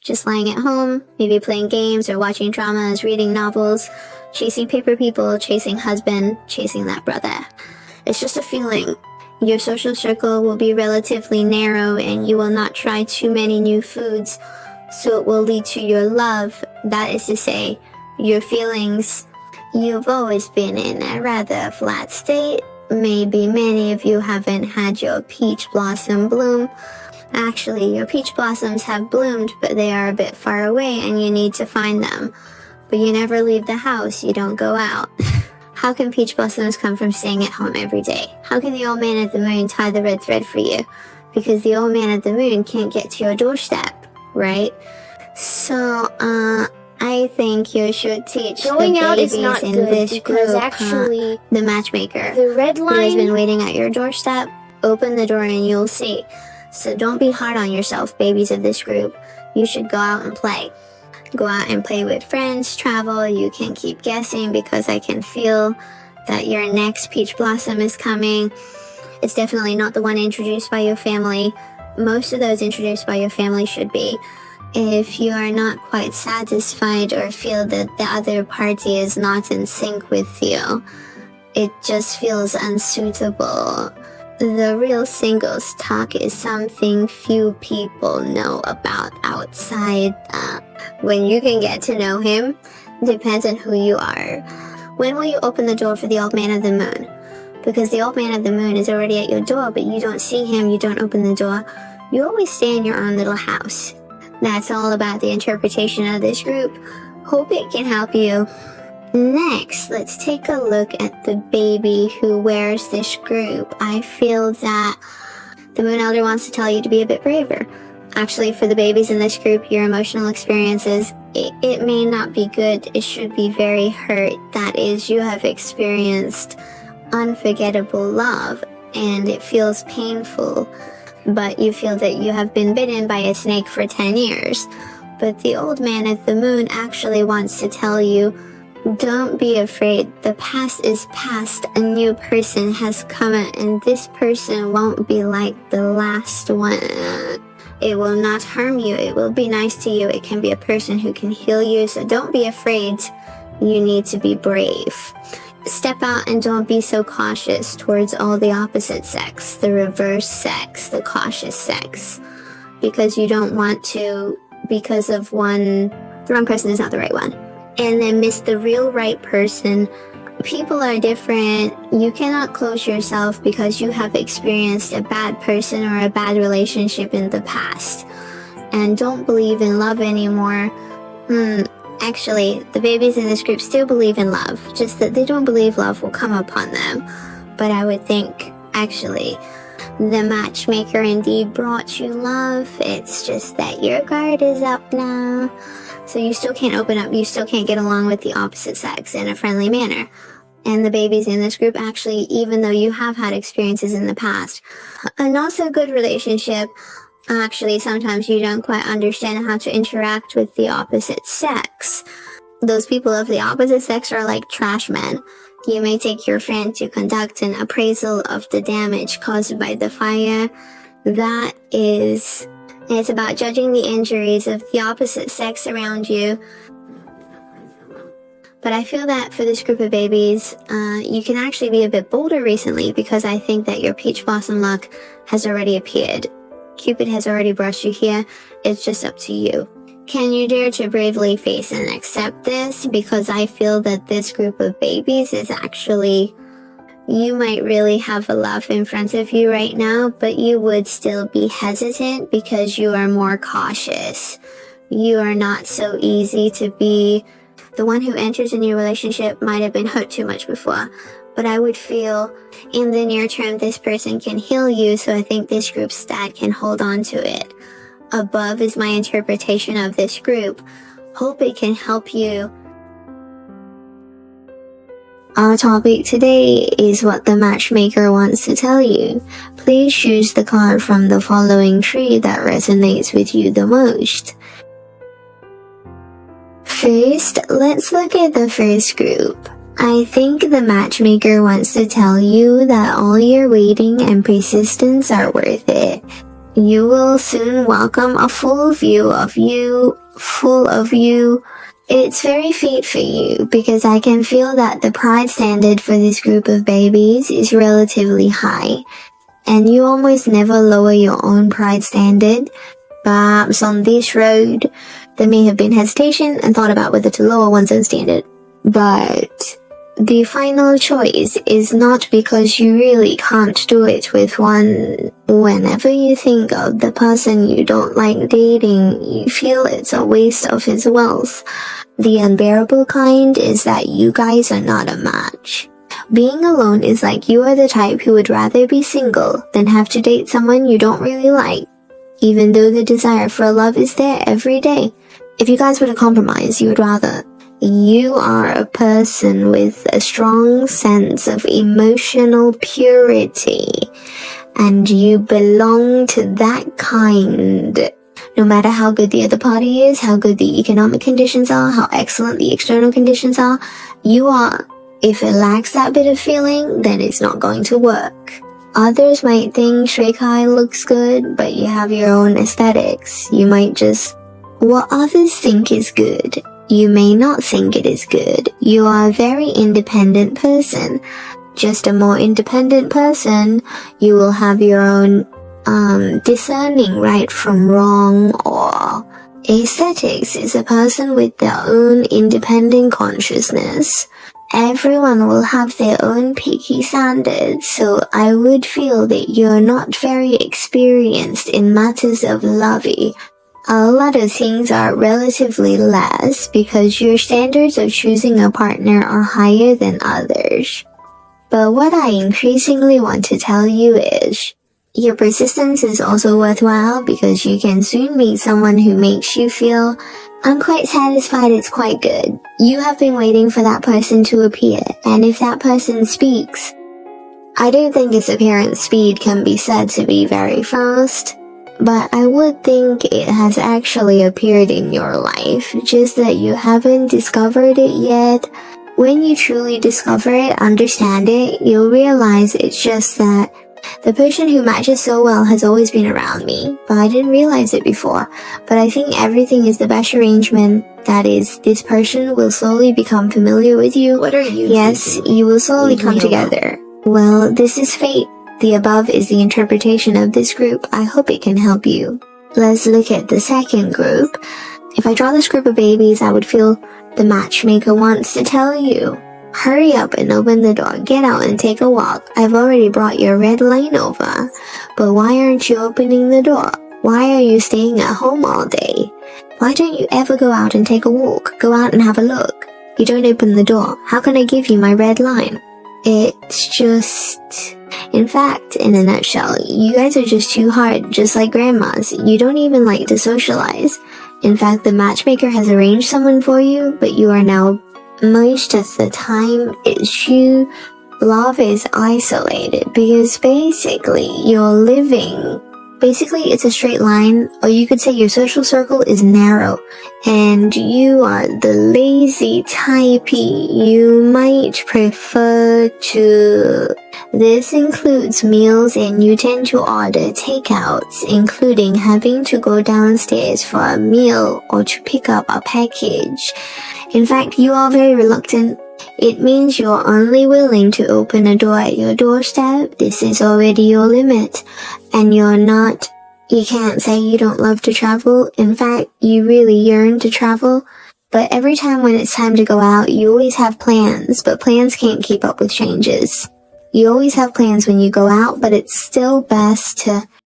just lying at home, maybe playing games or watching dramas, reading novels, chasing paper people, chasing husband, chasing that brother. It's just a feeling. Your social circle will be relatively narrow and you will not try too many new foods, so it will lead to your love, that is to say, your feelings. You've always been in a rather flat state. Maybe many of you haven't had your peach blossom bloom. Actually, your peach blossoms have bloomed, but they are a bit far away and you need to find them. But you never leave the house, you don't go out. How can peach blossoms come from staying at home every day? How can the old man of the moon tie the red thread for you? Because the old man of the moon can't get to your doorstep, right? So, I think you should teach Going the out is babies not in good this because group, actually the matchmaker, the red who has been line, waiting at your doorstep, open the door and you'll see. So don't be hard on yourself, babies of this group. You should go out and play. Go out and play with friends, travel. You can keep guessing because I can feel that your next peach blossom is coming. It's definitely not the one introduced by your family. Most of those introduced by your family should be. If you are not quite satisfied or feel that the other party is not in sync with you, it just feels unsuitable. The real singles talk is something few people know about outside. When you can get to know him, depends on who you are. When will you open the door for the old man of the moon? Because the old man of the moon is already at your door, but you don't see him, you don't open the door. You always stay in your own little house. That's all about the interpretation of this group. Hope it can help you. Next, let's take a look at the baby who wears this group. I feel that the Moon Elder wants to tell you to be a bit braver. Actually, for the babies in this group, your emotional experiences, it may not be good. It should be very hurt. That is, you have experienced unforgettable love and it feels painful, but you feel that you have been bitten by a snake for 10 years. But the old man of the moon actually wants to tell you, don't be afraid. The past is past. A new person has come and this person won't be like the last one. It will not harm you. It will be nice to you. It can be a person who can heal you. So don't be afraid. You need to be brave. Step out and don't be so cautious towards all the opposite sex, the reverse sex, the cautious sex. Because you don't want to, because of the wrong person is not the right one. And then miss the real right person. People are different. You cannot close yourself because you have experienced a bad person or a bad relationship in the past. And don't believe in love anymore. Actually, the babies in this group still believe in love, just that they don't believe love will come upon them. But I would think, actually, the matchmaker indeed brought you love. It's just that your guard is up now. So you still can't open up, you still can't get along with the opposite sex in a friendly manner. And the babies in this group, actually, even though you have had experiences in the past, a not so good relationship, actually, sometimes you don't quite understand how to interact with the opposite sex. Those people of the opposite sex are like trash men. You may take your friend to conduct an appraisal of the damage caused by the fire. It's about judging the injuries of the opposite sex around you. But I feel that for this group of babies, you can actually be a bit bolder recently because I think that your peach blossom luck has already appeared. Cupid has already brought you here. It's just up to you. Can you dare to bravely face and accept this? Because I feel that this group of babies is actually, you might really have a love in front of you right now, but you would still be hesitant because you are more cautious. You are not so easy to be. The one who enters a new relationship might have been hurt too much before, but I would feel in the near term this person can heal you, so I think this group's stat can hold on to it. Above is my interpretation of this group. Hope it can help you. Our topic today is what the matchmaker wants to tell you. Please choose the card from the following tree that resonates with you the most. First, let's look at the first group. I think the matchmaker wants to tell you that all your waiting and persistence are worth it. You will soon welcome a full view of you, full of you. It's very fate for you because I can feel that the pride standard for this group of babies is relatively high. And you almost never lower your own pride standard. Perhaps on this road, there may have been hesitation and thought about whether to lower one's own standard. But the final choice is not because you really can't do it with one. Whenever you think of the person you don't like dating, you feel it's a waste of his wealth. The unbearable kind is that you guys are not a match. Being alone is like you are the type who would rather be single than have to date someone you don't really like, even though the desire for love is there every day. If you guys were to compromise, you would rather. You are a person with a strong sense of emotional purity, and you belong to that kind. No matter how good the other party is, how good the economic conditions are, how excellent the external conditions are, you are. If it lacks that bit of feeling, then it's not going to work. Others might think Shrek looks good, but you have your own aesthetics. You might just... What others think is good, you may not think it is good. You are a very independent person. Just a more independent person, you will have your own discerning right from wrong, or aesthetics is a person with their own independent consciousness. Everyone will have their own picky standards, so I would feel that you're not very experienced in matters of lovey. A lot of things are relatively less because your standards of choosing a partner are higher than others. But what I increasingly want to tell you is, your persistence is also worthwhile because you can soon meet someone who makes you feel, I'm quite satisfied, it's quite good. You have been waiting for that person to appear, and if that person speaks, I don't think its appearance speed can be said to be very fast, but I would think it has actually appeared in your life, just that you haven't discovered it yet. When you truly discover it, understand it, you'll realize it's just that the person who matches so well has always been around me, but I didn't realize it before. But I think everything is the best arrangement. That is, this person will slowly become familiar with you. What are you? Yes, you will slowly come together. Well, this is fate. The above is the interpretation of this group. I hope it can help you. Let's look at the second group. If I draw this group of babies, I would feel the matchmaker wants to tell you, hurry up and open the door. Get out and take a walk. I've already brought your red line over. But why aren't you opening the door? Why are you staying at home all day? Why don't you ever go out and take a walk? Go out and have a look. You don't open the door. How can I give you my red line? It's just... In fact, in a nutshell, you guys are just too hard, just like grandmas. You don't even like to socialize. In fact, the matchmaker has arranged someone for you, but you are now... Most of the time, it's you. Love is isolated because basically you're living. Basically, it's a straight line, or you could say your social circle is narrow, and you are the lazy typey. You might prefer to... This includes meals, and you tend to order takeouts, including having to go downstairs for a meal or to pick up a package. In fact, you are very reluctant. It means you're only willing to open a door at your doorstep. This is already your limit. And you're not... You can't say you don't love to travel. In fact, you really yearn to travel. But every time when it's time to go out, you always have plans, but plans can't keep up with changes. You always have plans when you go out, but it's still best to